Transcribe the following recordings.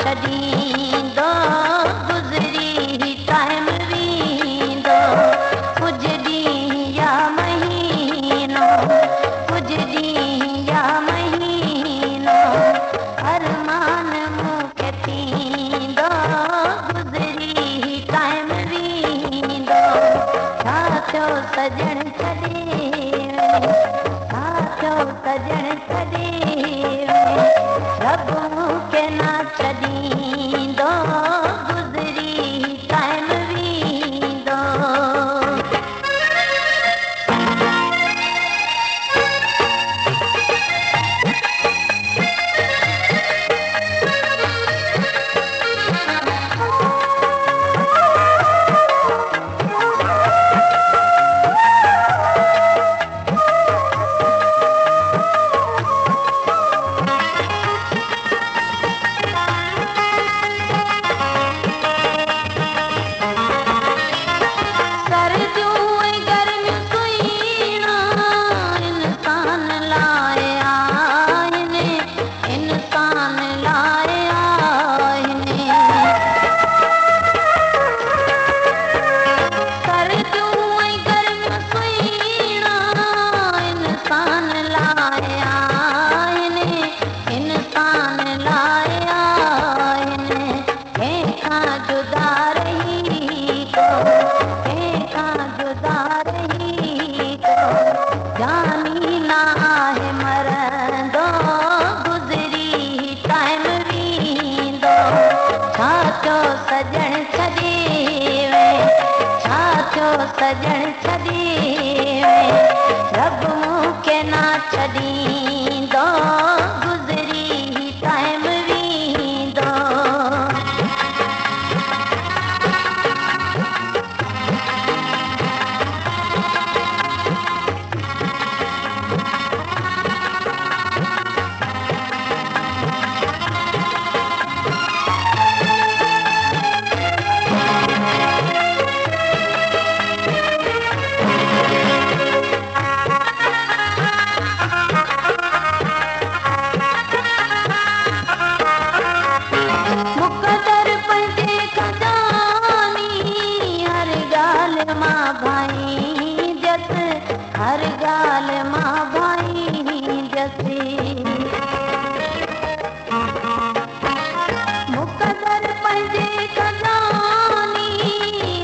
छॾींदो गुज़री टाइम वेंदो कुझु ॾींहुं या महीनो कुझु ॾींहुं या महीनो अरमान मूंखे थींदो गुज़री टाइम वेंदो छा थियो सजण छॾे छा थियो सजण छॾे रब मूंखे न छॾींदो गुज़री टाइम वेंदो सजण छॾे छा थियो सजण छॾे रब मूंखे न छॾींदो गुज़री टाइम वेंदो हर ॻाल्हि मां भाईंदसि मुक़दर पंहिंजे खज़ानी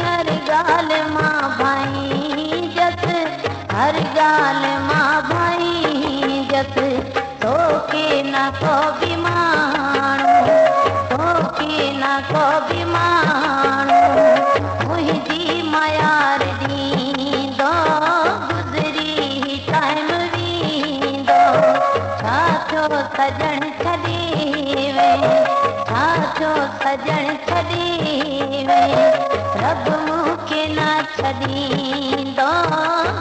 हर ॻाल्हि मां भाईंदसि हर ॻाल्हि मां भाईंदसि तोखे न को बि माण्हू तोखे न को बि माण्हू मुंहिंजी मयार ॾींदो गुज़री टाइम वेंदो छा थियो सजण छॾे छा थियो सजण छॾे रब मूंखे न छॾींदो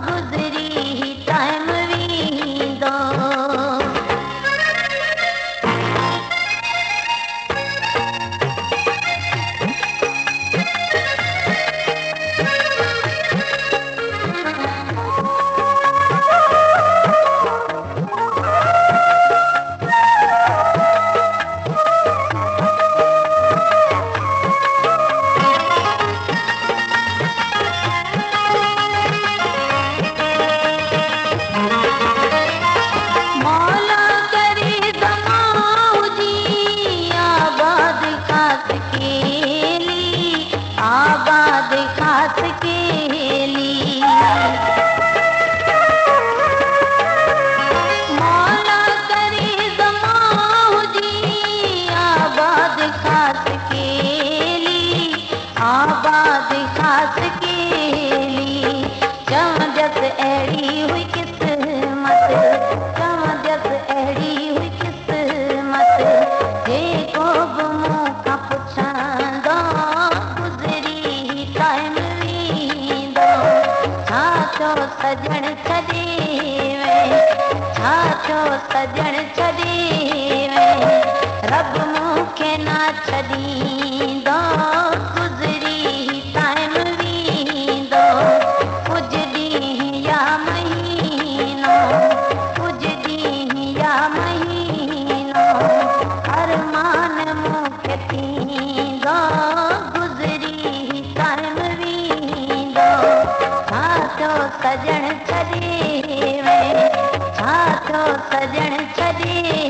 गुज़री टाइम वेंदो आबाद खास केली मौला करे ज़माहुजी आबाद खास केली आबाद खास केली चवंदसि अहिड़ी हुई क़िस्मत चवंदसि अहिड़ी हुई क़िस्मत जेको बि मूंखां पुछंदो सजण छॾे छा थियो सजण छॾे रब मूंखे न छॾींदो गुज़री टाइम वेंदो कुझु ॾींहुं या महीनो कुझु ॾींहुं या महीनो अरमान मूंखे छॾी